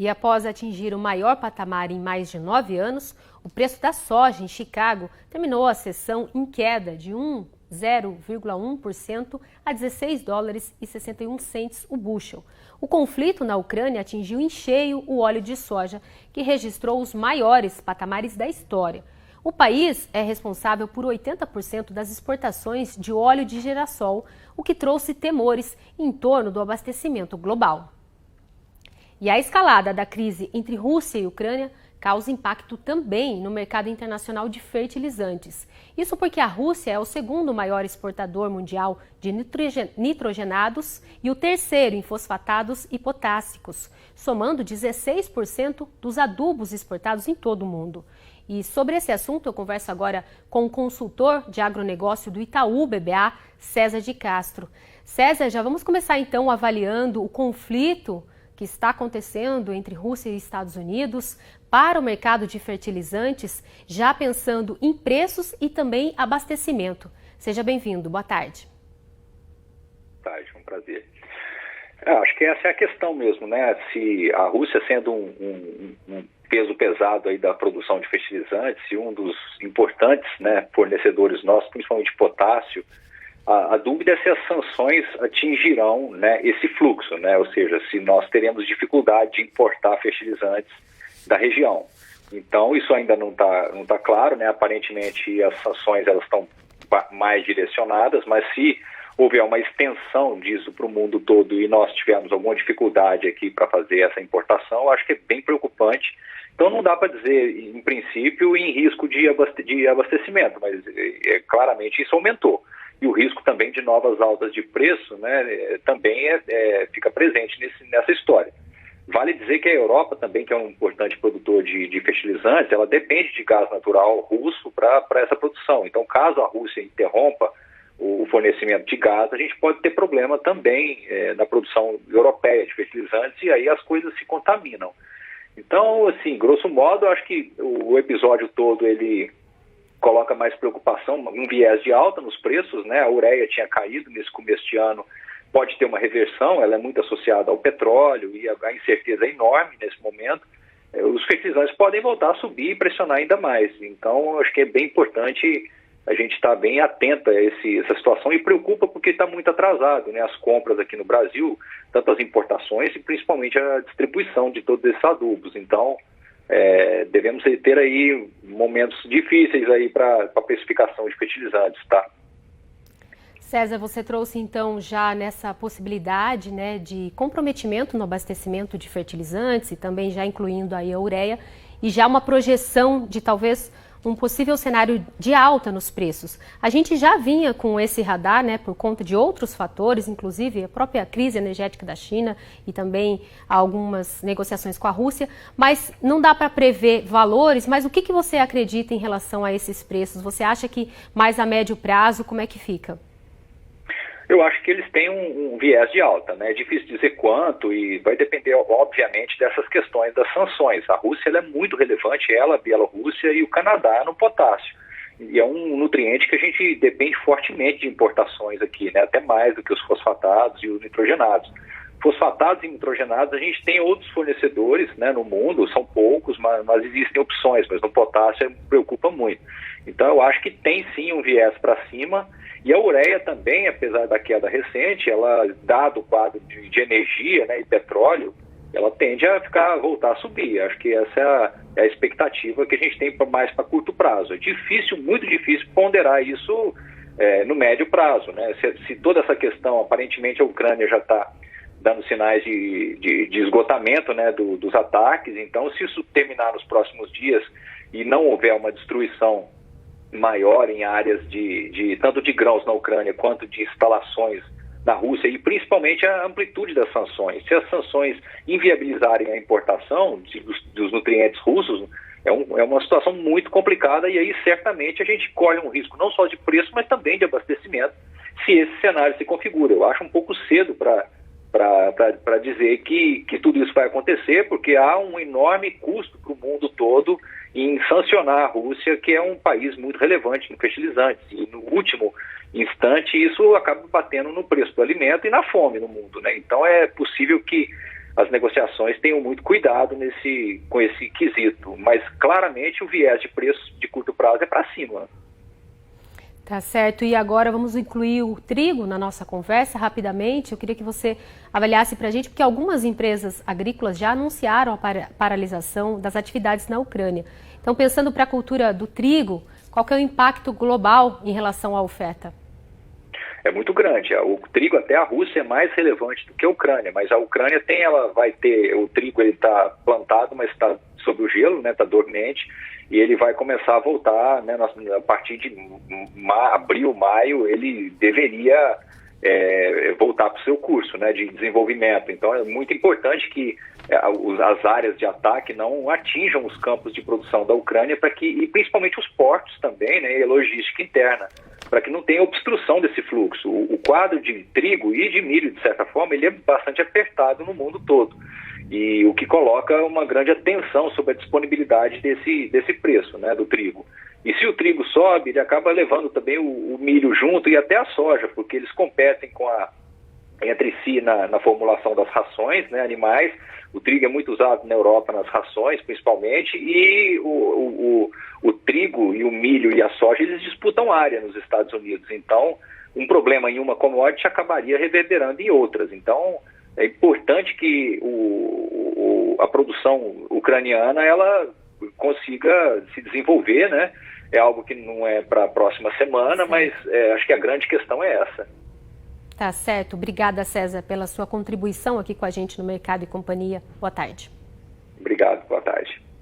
E após atingir o maior patamar em mais de 9 anos, o preço da soja em Chicago terminou a sessão em queda de 0,1% a 16 dólares e 61 cents o bushel. O conflito na Ucrânia atingiu em cheio o óleo de soja, que registrou os maiores patamares da história. O país é responsável por 80% das exportações de óleo de girassol, o que trouxe temores em torno do abastecimento global. E a escalada da crise entre Rússia e Ucrânia causa impacto também no mercado internacional de fertilizantes. Isso porque a Rússia é o segundo maior exportador mundial de nitrogenados e o terceiro em fosfatados e potássicos, somando 16% dos adubos exportados em todo o mundo. E sobre esse assunto eu converso agora com o consultor de agronegócio do Itaú BBA, César de Castro. César, já vamos começar então avaliando o conflito que está acontecendo entre Rússia e Estados Unidos para o mercado de fertilizantes, já pensando em preços e também abastecimento. Seja bem-vindo, boa tarde. Boa tarde, um prazer. Acho que essa é a questão mesmo, né? Se a Rússia sendo um peso pesado aí da produção de fertilizantes e um dos importantes, né, fornecedores nossos, principalmente de potássio, a dúvida é se as sanções atingirão, né, esse fluxo, né? Ou seja, se nós teremos dificuldade de importar fertilizantes da região. Então, isso ainda não tá claro, né? Aparentemente, as sanções elas estão mais direcionadas, mas se houver uma extensão disso para o mundo todo e nós tivermos alguma dificuldade aqui para fazer essa importação, eu acho que é bem preocupante. Então, não dá para dizer, em princípio, em risco de abastecimento, mas claramente isso aumentou. E o risco também de novas altas de preço, né, também fica presente nessa história. Vale dizer que a Europa também, que é um importante produtor de fertilizantes, ela depende de gás natural russo para essa produção. Então, caso a Rússia interrompa o fornecimento de gás, a gente pode ter problema também na produção europeia de fertilizantes e aí as coisas se contaminam. Então, assim, grosso modo, eu acho que o episódio todo ele coloca mais preocupação, um viés de alta nos preços, né? A ureia tinha caído nesse começo de ano, pode ter uma reversão, ela é muito associada ao petróleo e a incerteza é enorme nesse momento. Os fertilizantes podem voltar a subir e pressionar ainda mais. Então, acho que é bem importante a gente estar bem atento a essa situação e preocupa porque está muito atrasado, né? As compras aqui no Brasil, tanto as importações e principalmente a distribuição de todos esses adubos. Então, devemos ter aí momentos difíceis aí para a precificação de fertilizantes, tá? César, você trouxe então já nessa possibilidade, né, de comprometimento no abastecimento de fertilizantes e também já incluindo aí a ureia e já uma projeção de talvez um possível cenário de alta nos preços. A gente já vinha com esse radar, né, por conta de outros fatores, inclusive a própria crise energética da China e também algumas negociações com a Rússia, mas não dá para prever valores, mas o que você acredita em relação a esses preços? Você acha que mais a médio prazo, como é que fica? Eu acho que eles têm um viés de alta, né? É difícil dizer quanto e vai depender, obviamente, dessas questões das sanções. A Rússia ela é muito relevante, ela, a Bielorrússia e o Canadá no potássio. E é um nutriente que a gente depende fortemente de importações aqui, né? Até mais do que os fosfatados e os nitrogenados. Fosfatados e nitrogenados, a gente tem outros fornecedores, né, no mundo, são poucos, mas existem opções, mas no potássio preocupa muito. Então eu acho que tem sim um viés para cima. E a ureia também, apesar da queda recente, ela, dado o quadro de energia, né, e petróleo, ela tende a voltar a subir. Acho que essa é a expectativa que a gente tem mais para curto prazo. É difícil, muito difícil ponderar isso no médio prazo, né? Se toda essa questão, aparentemente a Ucrânia já está dando sinais de esgotamento, né, dos ataques, então se isso terminar nos próximos dias e não houver uma destruição maior em áreas tanto de grãos na Ucrânia quanto de instalações na Rússia e principalmente a amplitude das sanções. Se as sanções inviabilizarem a importação dos nutrientes russos, é uma situação muito complicada e aí certamente a gente corre um risco não só de preço, mas também de abastecimento se esse cenário se configura. Eu acho um pouco cedo para dizer que tudo isso vai acontecer, porque há um enorme custo para o mundo todo em sancionar a Rússia, que é um país muito relevante no fertilizantes. E no último instante, isso acaba batendo no preço do alimento e na fome no mundo, né? Então é possível que as negociações tenham muito cuidado com esse quesito. Mas claramente o viés de preço de curto prazo é para cima. Tá certo. E agora vamos incluir o trigo na nossa conversa rapidamente. Eu queria que você avaliasse para a gente, porque algumas empresas agrícolas já anunciaram a paralisação das atividades na Ucrânia. Então, pensando para a cultura do trigo, qual que é o impacto global em relação à oferta? É muito grande. O trigo até a Rússia é mais relevante do que a Ucrânia, mas a Ucrânia ela vai ter, o trigo ele está plantado, mas está sob o gelo, né, está dormente, e ele vai começar a voltar, né, a partir de abril, maio, ele deveria voltar para o seu curso, né, de desenvolvimento. Então é muito importante que as áreas de ataque não atinjam os campos de produção da Ucrânia, e principalmente os portos também, né, e a logística interna, para que não tenha obstrução desse fluxo. O quadro de trigo e de milho, de certa forma, ele é bastante apertado no mundo todo. E o que coloca uma grande atenção sobre a disponibilidade desse preço, né, do trigo. E se o trigo sobe, ele acaba levando também o milho junto e até a soja, porque eles competem entre si na formulação das rações, né, animais. O trigo é muito usado na Europa nas rações, principalmente, e o trigo e o milho e a soja, eles disputam área nos Estados Unidos. Então, um problema em uma commodity acabaria reverberando em outras. Então, é importante que a produção ucraniana ela consiga se desenvolver, né? É algo que não é para a próxima semana, mas acho que a grande questão é essa. Tá certo. Obrigada, César, pela sua contribuição aqui com a gente no Mercado e Companhia. Boa tarde. Obrigado, boa tarde.